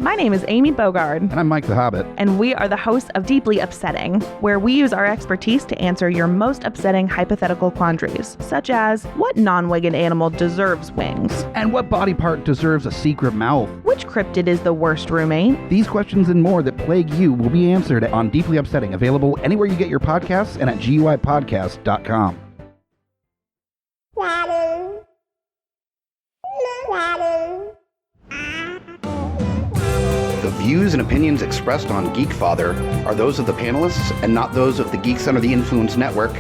My name is Amy Bogard. And I'm Mike the Hobbit. And we are the hosts of Deeply Upsetting, where we use our expertise to answer your most upsetting hypothetical quandaries, such as what non-winged animal deserves wings? And what body part deserves a secret mouth? Which cryptid is the worst roommate? These questions and more that plague you will be answered on Deeply Upsetting, available anywhere you get your podcasts and at GUIPodcast.com. The views and opinions expressed on Geekfather are those of the panelists and not those of the Geeks Under the Influence Network,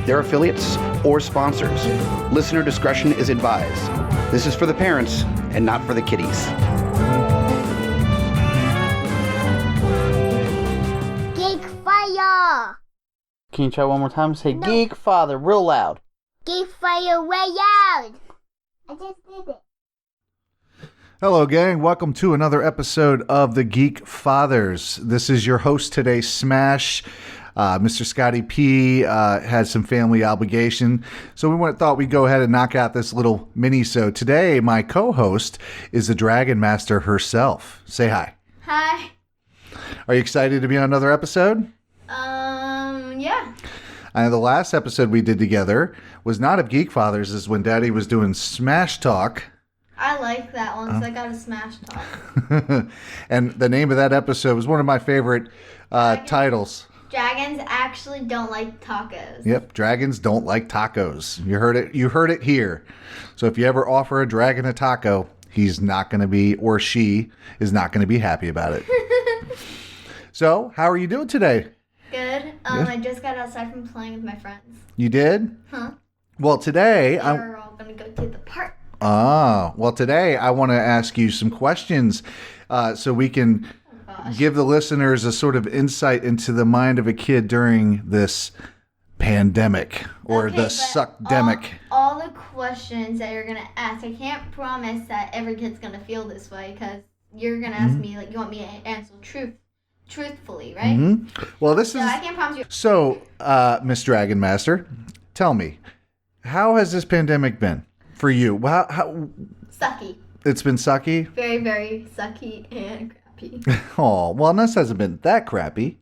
their affiliates, or sponsors. Listener discretion is advised. This is for the parents and not for the kiddies. Geekfire! Can you try one more time? Say Geekfather real loud. Geekfire way out! I just did it. Hello, gang. Welcome to another episode of the Geekfathers. This is your host today, Smash. Mr. Scotty P had some family obligation, so we thought we'd go ahead and knock out this little mini-sode. Today, my co-host is the Dragon Master herself. Say hi. Hi. Are you excited to be on another episode? Yeah. I know the last episode we did together was not of Geekfathers, is when Daddy was doing Smash Talk. I like that one, so I got a Smash Talk. And the name of that episode was one of my favorite titles. Dragons actually don't like tacos. Yep, dragons don't like tacos. You heard it here. So if you ever offer a dragon a taco, he's not going to be, or she is not going to be happy about it. So, how are you doing today? Good. I just got outside from playing with my friends. You did? Huh? Well, today We're all going to go to the park. Today I want to ask you some questions so we can give the listeners a sort of insight into the mind of a kid during this pandemic or the suckdemic. All the questions that you're going to ask, I can't promise that every kid's going to feel this way because you're going to ask me, like, you want me to answer truthfully, right? Mm-hmm. Well, I can't promise you. So, Miss Dragon Master, tell me, how has this pandemic been for you? How Sucky. It's been sucky? Very, very sucky and crappy. Oh, well, this hasn't been that crappy.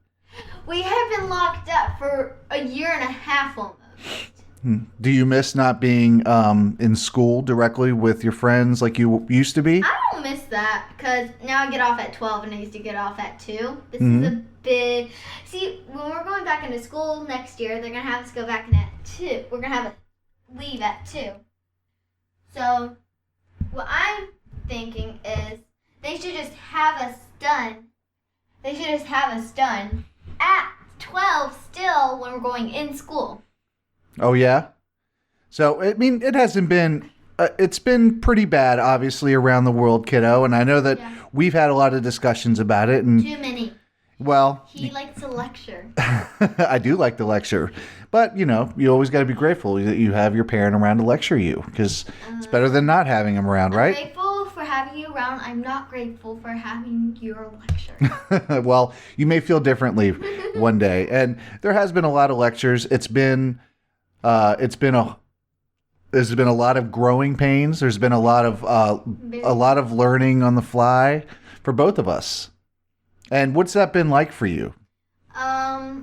We have been locked up for a year and a half almost. Do you miss not being in school directly with your friends like you used to be? I don't miss that because now I get off at 12 and I used to get off at 2. This is a big... See, when we're going back into school next year, they're going to have us go back in at 2. We're going to have us leave at 2. So, what I'm thinking is they should just have us done. They should just have us done at 12 still when we're going in school. Oh, yeah? So, I mean, it hasn't been... it's been pretty bad, obviously, around the world, kiddo. And I know that we've had a lot of discussions about it. And too many. Well... He likes to lecture. I do like to lecture. But, you know, you always got to be grateful that you have your parent around to lecture you. Because it's better than not having him around, right? I'm grateful for having you around. I'm not grateful for having your lecture. Well, you may feel differently one day. And there has been a lot of lectures. There's been a lot of growing pains. There's been a lot of learning on the fly for both of us. And what's that been like for you?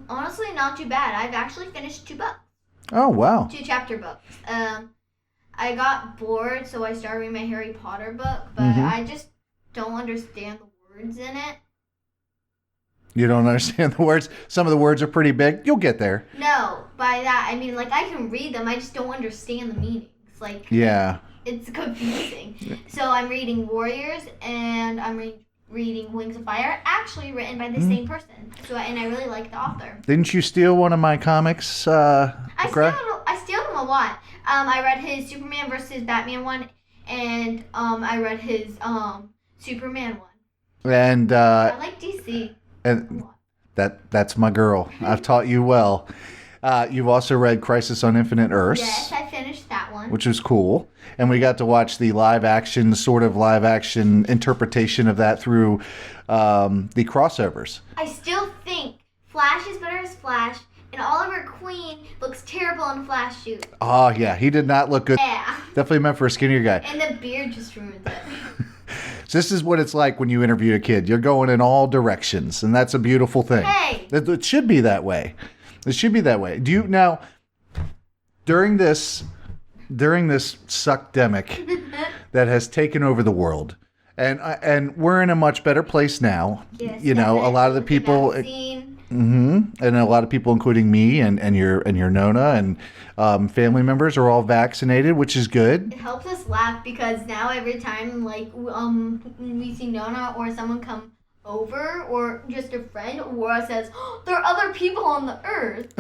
Honestly, not too bad. I've actually finished 2 books. Oh, wow. 2 chapter books. I got bored, so I started reading my Harry Potter book, but I just don't understand the words in it. You don't understand the words? Some of the words are pretty big. You'll get there. No, by that, I mean, like, I can read them, I just don't understand the meanings. Like, yeah. It's confusing. So I'm reading Warriors, and I'm reading Wings of Fire, actually written by the same person. So, and I really like the author. Didn't you steal one of my comics? I steal them a lot. I read his Superman versus Batman one, and I read his Superman one. And I like DC. And that's my girl. I've taught you well. You've also read Crisis on Infinite Earths. Yes, I finished that one. Which was cool. And we got to watch the live action interpretation of that through the crossovers. I still think Flash is better as Flash, and Oliver Queen looks terrible in Flash shoes. Oh, yeah. He did not look good. Yeah. Definitely meant for a skinnier guy. And the beard just ruins it. This is what it's like when you interview a kid. You're going in all directions, and that's a beautiful thing. Hey! It should be that way. It should be that way. Do you now during this suckdemic that has taken over the world, and we're in a much better place now. Yes, you know, a lot of the people. And a lot of people, including me and your Nona and family members, are all vaccinated, which is good. It helps us laugh because now every time we see Nona or someone come over or just a friend, Laura says, oh, there are other people on the earth.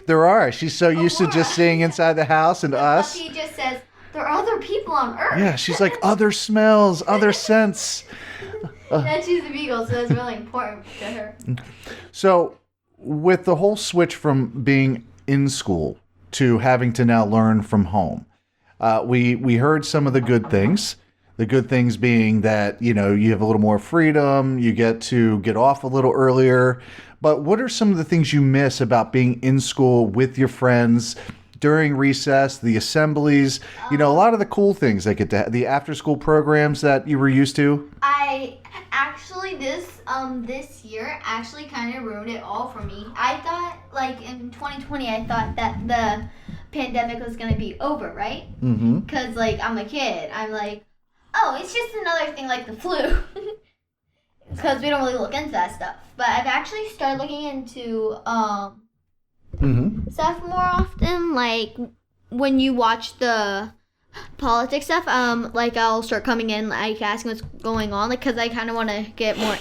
There are. She's so used to just seeing inside the house and us. She just says, there are other people on earth. Yeah, she's like, other smells, other scents. And she's a beagle, so it's really important to her. So, with the whole switch from being in school to having to now learn from home, we heard some of the good things. The good things being that, you know, you have a little more freedom, you get to get off a little earlier. But what are some of the things you miss about being in school with your friends during recess, the assemblies, you know, a lot of the cool things that get to the after school programs that you were used to? I actually, this year actually kind of ruined it all for me. I thought, like, in 2020, I thought that the pandemic was going to be over, right? Mm-hmm. Because, like, I'm a kid. I'm like, oh, it's just another thing like the flu. Because we don't really look into that stuff. But I've actually started looking into, stuff more often, like when you watch the politics stuff, like I'll start coming in, like asking what's going on, like because I kind of want to get more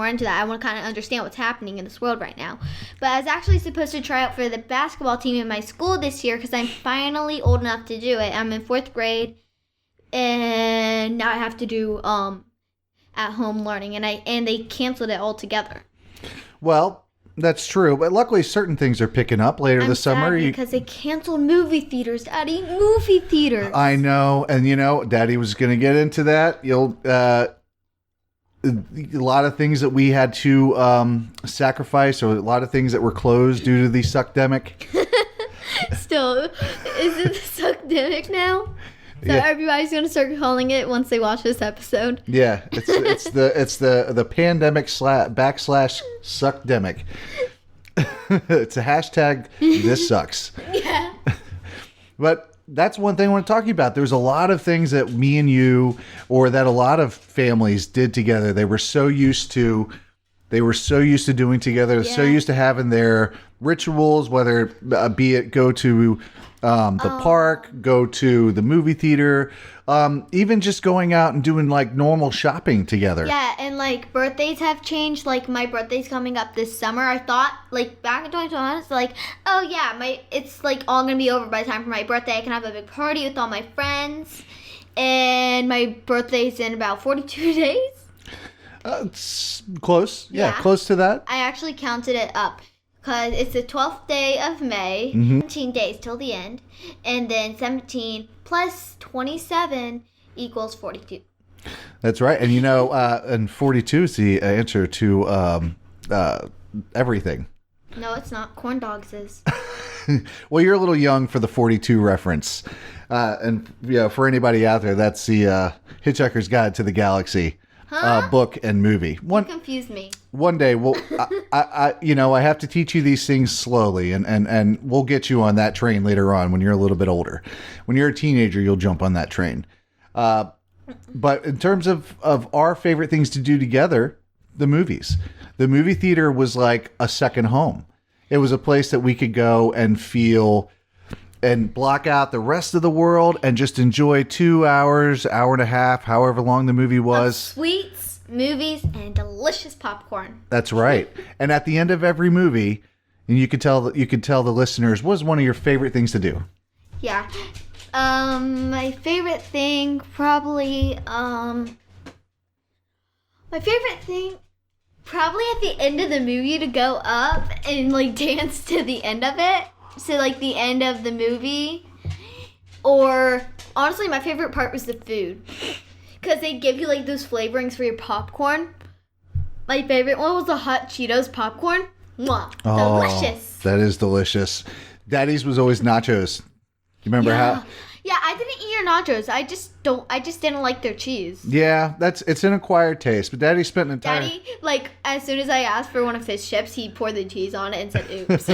into that. I want to kind of understand what's happening in this world right now. But I was actually supposed to try out for the basketball team in my school this year because I'm finally old enough to do it. I'm in 4th grade, and now I have to do at home learning, and they canceled it altogether. Well, that's true, but luckily certain things are picking up later this summer. Because they canceled movie theaters, Daddy. Movie theaters. I know, and you know, Daddy was going to get into that. You'll a lot of things that we had to sacrifice, or a lot of things that were closed due to the suckdemic. Still, is it the suckdemic now? So Yeah. everybody's gonna start calling it once they watch this episode. Yeah, it's the pandemic / suckdemic. It's a hashtag. This sucks. Yeah. But that's one thing I want to talk to you about. There's a lot of things that me and you, or that a lot of families did together. They were so used to doing together. So used to having their rituals, whether be it go to the park, go to the movie theater, even just going out and doing like normal shopping together. Yeah, and like birthdays have changed. Like my birthday's coming up this summer. I thought like back in 2021, it's like, oh yeah, it's like all gonna be over by the time for my birthday. I can have a big party with all my friends, and my birthday's in about 42 days. It's close. Yeah, Yeah. close to that. I actually counted it up. Because it's the 12th day of May, 17 days till the end, and then 17 plus 27 equals 42. That's right. And you know, and 42 is the answer to everything. No, it's not. Corn dogs is. Well, you're a little young for the 42 reference. And you know, for anybody out there, that's the Hitchhiker's Guide to the Galaxy book and movie. You confused me. One day, I have to teach you these things slowly, and we'll get you on that train later on when you're a little bit older. When you're a teenager, you'll jump on that train. But in terms of our favorite things to do together, the movies. The movie theater was like a second home. It was a place that we could go and feel and block out the rest of the world and just enjoy 2 hours, hour and a half, however long the movie was. Sweets, movies, and delicious popcorn. That's right. And at the end of every movie, and you could tell the listeners, what was one of your favorite things to do? Yeah. My favorite thing probably at the end of the movie to go up and like dance to the end of it. So like the end of the movie. Or honestly, my favorite part was the food. Because they give you like those flavorings for your popcorn. My favorite one was the hot Cheetos popcorn. Mwah. Delicious. That is delicious. Daddy's was always nachos. You remember how? Yeah, I didn't eat eat nachos. I just didn't like their cheese. Yeah, it's an acquired taste. But Daddy spent an entire... Daddy, like, as soon as I asked for one of his chips, he poured the cheese on it and said, oops.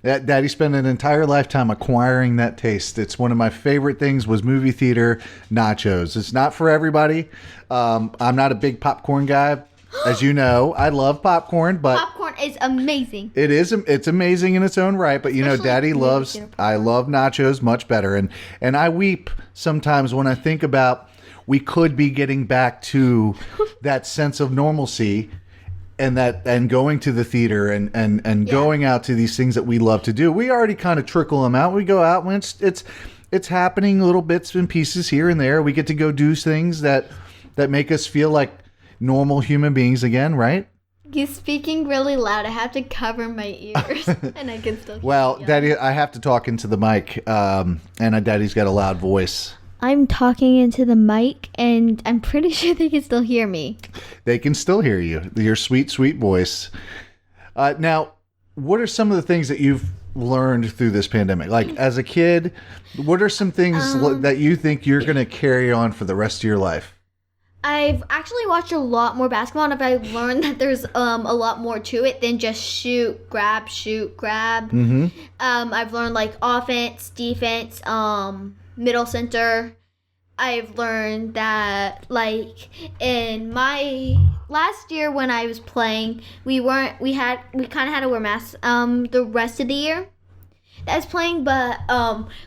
Daddy spent an entire lifetime acquiring that taste. It's one of my favorite things was movie theater nachos. It's not for everybody. I'm not a big popcorn guy. As you know, I love popcorn, but Popcorn is amazing. it's amazing in its own right. But you know, Especially Daddy movie loves. theater I love nachos much better, and I weep sometimes when I think about we could be getting back to that sense of normalcy, and going to the theater and going out to these things that we love to do. We already kind of trickle them out. We go out when it's happening, little bits and pieces here and there. We get to go do things that make us feel like normal human beings again, right? He's speaking really loud. I have to cover my ears, and I can still hear Well, you. Daddy, I have to talk into the mic, and Daddy's got a loud voice. I'm talking into the mic, and I'm pretty sure they can still hear me. They can still hear you. Your sweet, sweet voice. Now, what are some of the things that you've learned through this pandemic? Like, as a kid, what are some things that you think you're going to carry on for the rest of your life? I've actually watched a lot more basketball, and I've learned that there's a lot more to it than just shoot, grab. Mm-hmm. I've learned, like, offense, defense, middle center. I've learned that, like, in my last year when I was playing, we kind of had to wear masks the rest of the year that I was playing, but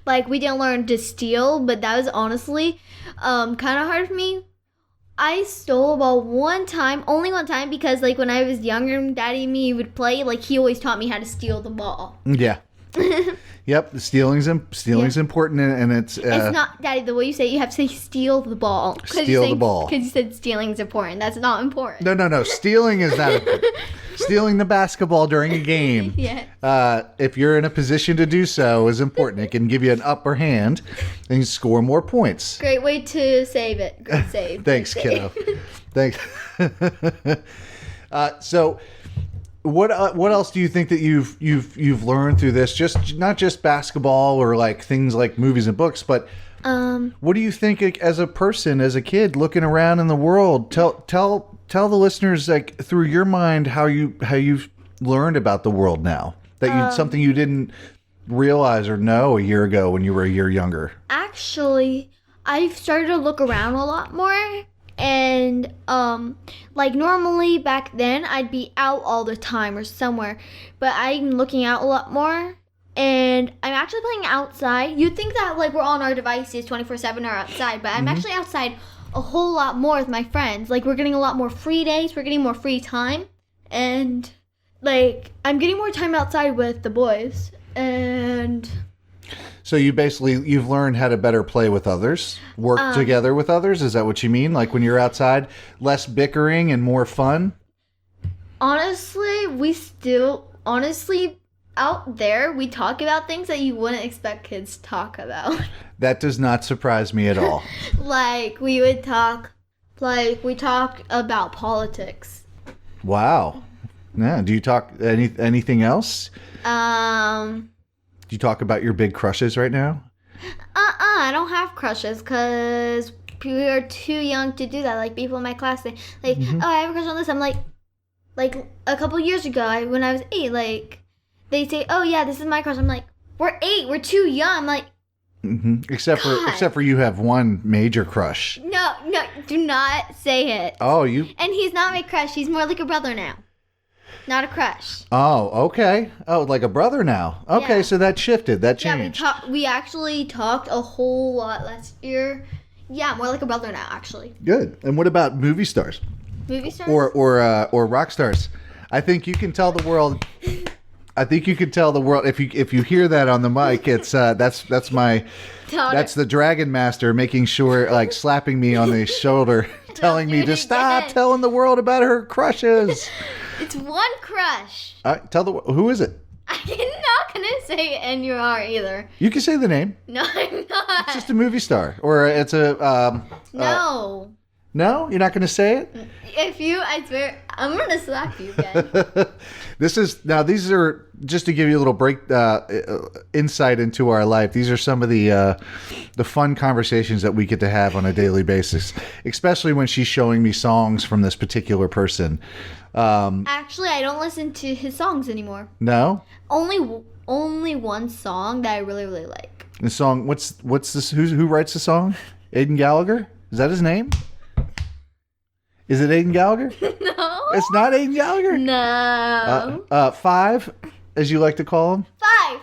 like, we didn't learn to steal, but that was honestly kind of hard for me. I stole a ball only one time, because, like, when I was younger and Daddy and me would play, like, he always taught me how to steal the ball. Yeah. Yep, the stealing's important, and it's not, Daddy, the way you say it, you have to say steal the ball. Steal the ball. Because you said stealing's important. That's not important. No. Stealing is not important. Stealing the basketball during a game, if you're in a position to do so, is important. It can give you an upper hand and you score more points. Great way to save it. Good save. Thanks, Good kiddo. save. Thanks. So, what else do you think that you've learned through this? Just not just basketball or like things like movies and books, but what do you think as a person, as a kid, looking around in the world? Tell the listeners, like, through your mind, how you've learned about the world now, that something you didn't realize or know a year ago when you were a year younger. Actually, I've started to look around a lot more, and like, normally back then I'd be out all the time or somewhere, but I'm looking out a lot more, and I'm actually playing outside. You'd think that, like, we're on our devices 24/7 or outside, but I'm actually outside a whole lot more with my friends. Like, we're getting a lot more free days, we're getting more free time, and, like, I'm getting more time outside with the boys. And so you've learned how to better play with others, work together with others. Is that what you mean? Like, when you're outside, less bickering and more fun? Honestly, out there, we talk about things that you wouldn't expect kids to talk about. That does not surprise me at all. Like, we talk about politics. Wow. Yeah. Do you talk anything else? Do you talk about your big crushes right now? I don't have crushes, because we are too young to do that. Like, people in my class say, like, oh, I have a crush on this. I'm like a couple years ago, when I was 8, like, they say, oh yeah, this is my crush. I'm like, we're 8, we're too young. I'm like, except for you have one major crush. No, do not say it. Oh, you. And he's not my crush. He's more like a brother now, not a crush. Oh, okay. Oh, like a brother now. Okay, Yeah. So that shifted. That changed. Yeah, we actually talked a whole lot last year. Yeah, more like a brother now, actually. Good. And what about movie stars? Movie stars? Or rock stars? I think you can tell the world. If you hear that on the mic, it's that's my Daughter. that's the Dragon Master making sure, like, slapping me on the shoulder, telling me do to it stop again. telling the world about her crushes. It's one crush. Who is it? I'm not gonna say it, and you are either. You can say the name. No, I'm not. It's just a movie star, or it's a No. No, you're not going to say it. If you, I swear, I'm gonna slap you again. These are just to give you a little insight into our life. These are some of the fun conversations that we get to have on a daily basis, especially when she's showing me songs from this particular person. Actually, I don't listen to his songs anymore. No, Only one song that I really, really like. the song. What's this? Who writes the song? Aiden Gallagher? Is that his name? Is it Aiden Gallagher? No. It's not Aiden Gallagher? No. Five, as you like to call him? Five.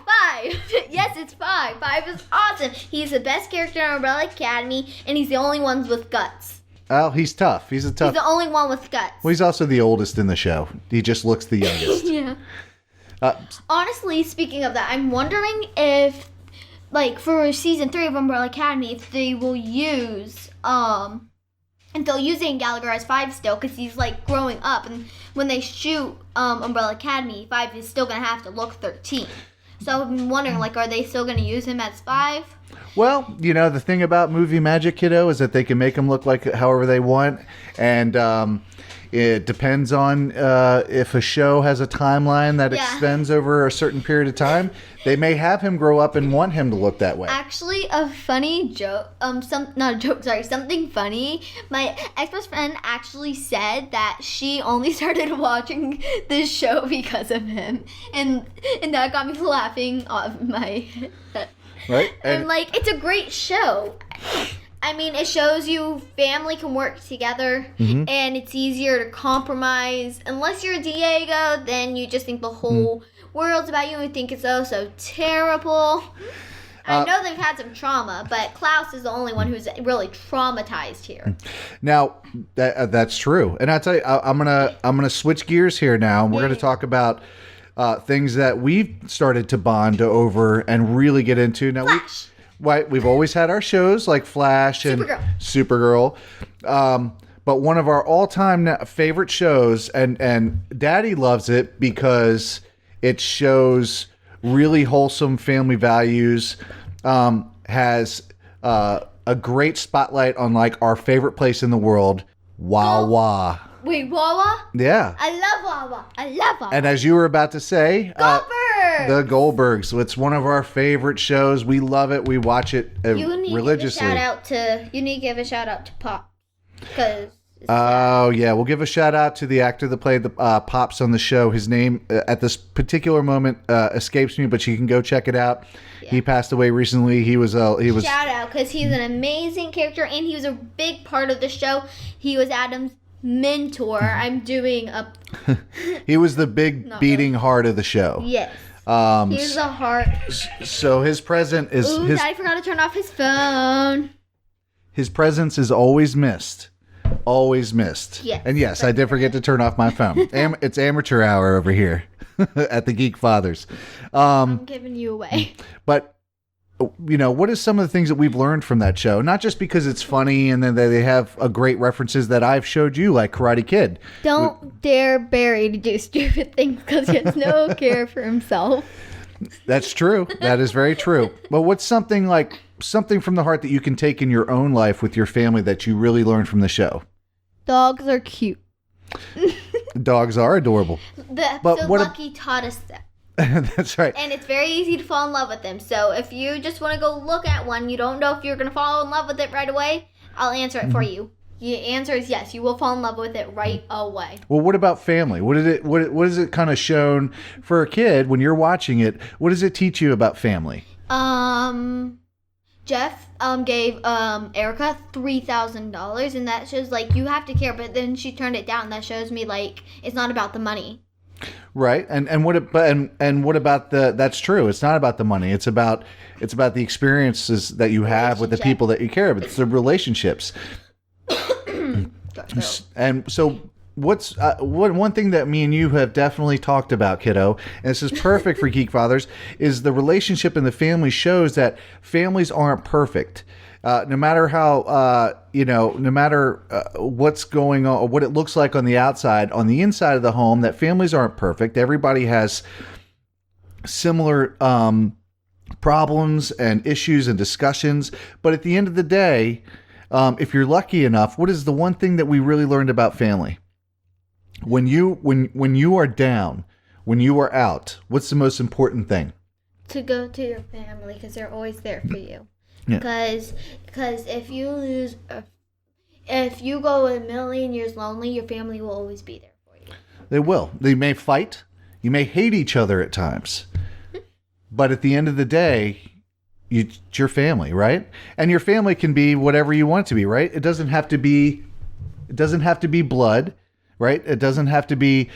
Yes, it's Five. Five is awesome. He's the best character in Umbrella Academy, and he's the only one with guts. Oh, he's tough. He's He's the only one with guts. Well, he's also the oldest in the show. He just looks the youngest. Yeah. Honestly, speaking of that, I'm wondering if, like, for season 3 of Umbrella Academy, if they will use, and they'll use Aiden Gallagher as Five still, because he's, like, growing up, and when they shoot Umbrella Academy, Five is still going to have to look 13. So I'm wondering, like, are they still going to use him as Five? Well, the thing about movie magic, kiddo, is that they can make him look like however they want, and it depends on if a show has a timeline that extends over a certain period of time. They may have him grow up and want him to look that way. Actually, a funny joke, something funny. My ex-best friend actually said that she only started watching this show because of him. And that got me laughing off my head. Right? And like, it's a great show. I mean, it shows you family can work together, and it's easier to compromise. Unless you're Diego, then you just think the whole world's about you and you think it's so terrible. I know they've had some trauma, but Klaus is the only one who's really traumatized here. Now, that's true. And I'll tell you, I'm gonna switch gears here now, and we're going to talk about things that we've started to bond over and really get into. Now, Flash. We've always had our shows like Flash and Supergirl. But one of our all-time favorite shows, and Daddy loves it because it shows really wholesome family values, has a great spotlight on like our favorite place in the world, Wawa. Wait, Wawa? Yeah. I love Wawa. I love Wawa. And as you were about to say, Goldberg! The Goldbergs. So it's one of our favorite shows. We love it. We watch it religiously. You need to give a shout out to Pop. Because... Oh, yeah. We'll give a shout out to the actor that played the Pops on the show. His name at this particular moment escapes me, but you can go check it out. Yeah. He passed away recently. He was shout out because he's an amazing character and he was a big part of the show. He was Adam's mentor. I'm doing a... He was the big beating heart of the show. Yes. He's the heart. So his present is... Daddy forgot to turn off his phone. His presence is always missed. Always missed. Yes. And yes, I did forget to turn off my phone. It's amateur hour over here at the Geekfathers. I'm giving you away. But, what is some of the things that we've learned from that show? Not just because it's funny and then they have great references that I've showed you, like Karate Kid. Don't dare Barry to do stupid things because he has no care for himself. That's true. That is very true. But what's something from the heart that you can take in your own life with your family that you really learned from the show? Dogs are cute. Dogs are adorable. Lucky taught us that. That's right. And it's very easy to fall in love with them. So if you just want to go look at one, you don't know if you're going to fall in love with it right away, I'll answer it for you. The answer is yes, you will fall in love with it right away. Well, what about family? What is it kind of shown for a kid when you're watching it? What does it teach you about family? Jeff gave Erica $3,000, and that shows like you have to care. But then she turned it down. That shows me like it's not about the money. Right, and what about that's true. It's not about the money. It's about the experiences that you have with the people that you care about. It's the relationships. And so, what's one thing that me and you have definitely talked about, kiddo, and this is perfect for Geekfathers, is the relationship in the family shows that families aren't perfect. No matter how, no matter what's going on, or what it looks like on the outside, on the inside of the home, that families aren't perfect. Everybody has similar problems and issues and discussions. But at the end of the day, if you're lucky enough, what is the one thing that we really learned about family? When you are down, when you are out, what's the most important thing? To go to your family because they're always there for you. Yeah. Because if you go a million years lonely, your family will always be there for you. They will. They may fight. You may hate each other at times. But at the end of the day, it's your family, right? And your family can be whatever you want it to be, right? It doesn't have to be blood, right? It doesn't have to be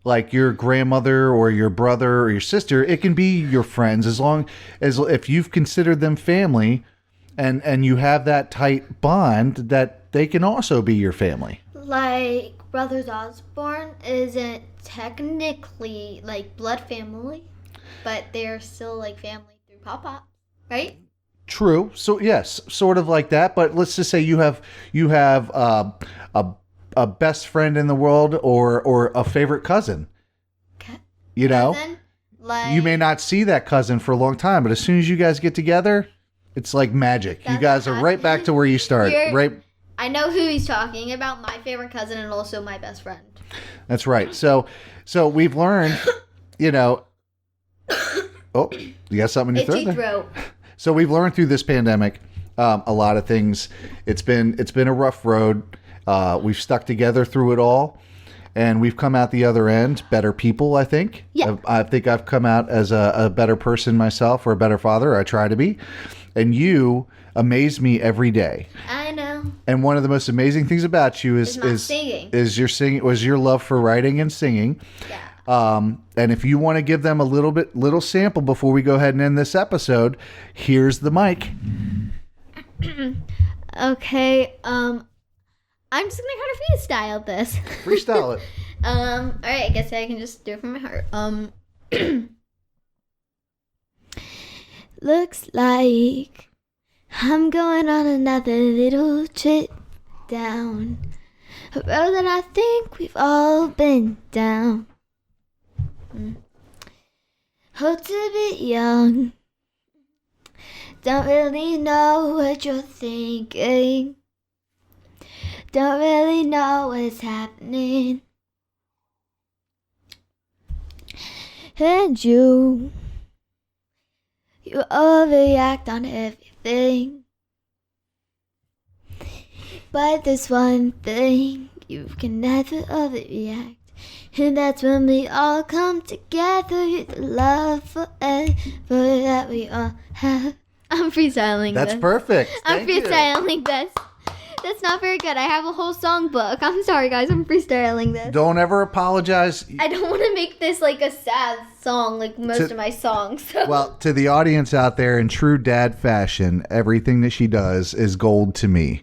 like your grandmother or your brother or your sister. It can be your friends, as long as if you've considered them family and you have that tight bond, that they can also be your family. Like Brothers Osborne isn't technically like blood family, but they're still like family through Pop-Pop, right? True. So yes, sort of like that. But let's just say you have a best friend in the world or a favorite cousin. You know, Cousin, like, you may not see that cousin for a long time, but as soon as you guys get together, it's like magic. You That's guys are not- right back to where you start. Right. I know who he's talking about. My favorite cousin and also my best friend. That's right. So we've learned, you know. Oh, you got something in your Itchy throat there? throat. So we've learned through this pandemic a lot of things. It's been a rough road. We've stuck together through it all, and we've come out the other end better people, I think. Yeah. I think I've come out as a better person myself, or a better father. I try to be. And you amaze me every day. I know. And one of the most amazing things about you It's my singing. is your love for writing and singing. Yeah. And if you want to give them a little sample before we go ahead and end this episode, here's the mic. Okay. I'm just gonna kind of freestyle this. Freestyle it. All right. I guess I can just do it from my heart. Looks like I'm going on another little trip down a road that I think we've all been down. Hopes a bit young, don't really know what you're thinking, don't really know what's happening. And you overreact on everything, but there's one thing you can never overreact, and that's when we all come together, the love forever that we all have. I'm freestyling That's this. perfect. I'm Thank you. freestyling this. That's not very good. I have a whole song book. I'm sorry, guys. I'm freestyling this. Don't ever apologize. I don't want to make this like a sad song like most of my songs. So. Well, to the audience out there, in true dad fashion, everything that she does is gold to me.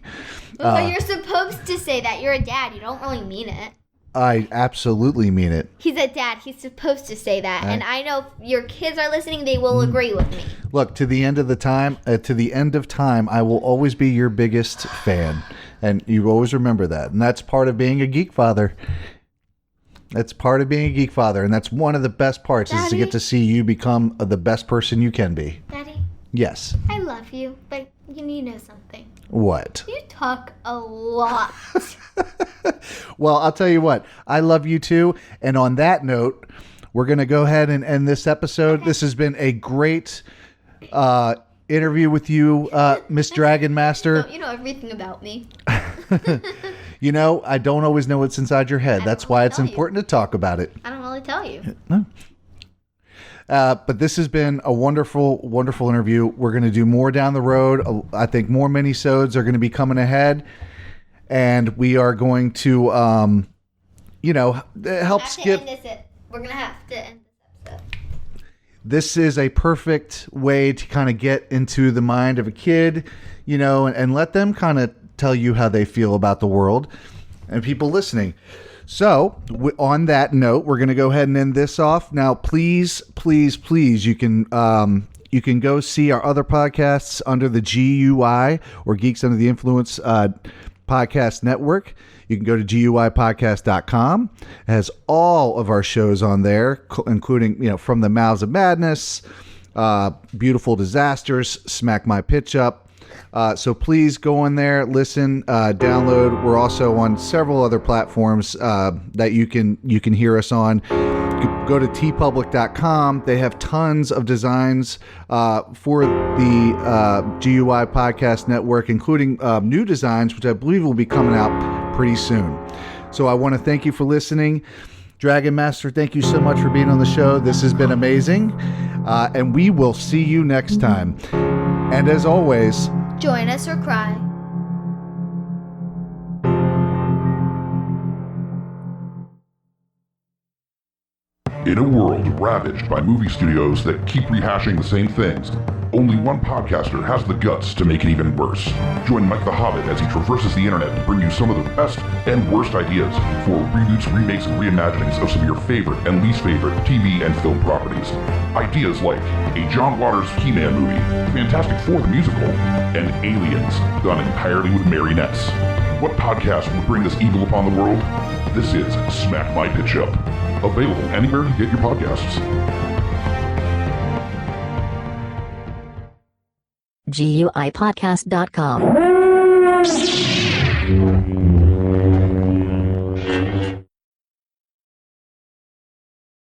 But you're supposed to say that. You're a dad. You don't really mean it. I absolutely mean it. He's a dad. He's supposed to say that. And I know if your kids are listening, they will agree with me. Look, to the end of time, I will always be your biggest fan, and you always remember that. And that's part of being a geek father. That's part of being a geek father, and that's one of the best parts is to Daddy? get to see you become the best person you can be. Daddy, Yes. I love you, but you need to know something. What? You talk a lot. Well, I'll tell you what. I love you too. And on that note, we're going to go ahead and end this episode. Okay. This has been a great interview with you, Miss Dragon Master. You know everything about me. You know, I don't always know what's inside your head. That's why it's important to talk about it. I don't really tell you. No. But this has been a wonderful, wonderful interview. We're going to do more down the road. I think more minisodes are going to be coming ahead. And we are going to, help skip. We're going to have to end this episode. This is a perfect way to kind of get into the mind of a kid, and let them kind of tell you how they feel about the world and people listening. So on that note, we're going to go ahead and end this off. Now, please, you can go see our other podcasts under the GUI or Geeks Under the Influence podcast network. You can go to GUIpodcast.com. It has all of our shows on there, including, From the Mouths of Madness, Beautiful Disasters, Smack My Pitch Up, So please go in there, listen, download. We're also on several other platforms that you can hear us on. Go to tpublic.com. They have tons of designs for the GUI Podcast Network, including new designs, which I believe will be coming out pretty soon. So I want to thank you for listening. Dragon Master, thank you so much for being on the show. This has been amazing. And we will see you next time. And as always, Join us or cry. In a world ravaged by movie studios that keep rehashing the same things, only one podcaster has the guts to make it even worse. Join Mike the Hobbit as he traverses the internet to bring you some of the best and worst ideas for reboots, remakes, and reimaginings of some of your favorite and least favorite TV and film properties. Ideas like a John Waters He-Man movie, Fantastic Four the musical, and Aliens, done entirely with marionettes. What podcast would bring this evil upon the world? This is Smack My Pitch Up. Available anywhere you get your podcasts. GUIPodcast.com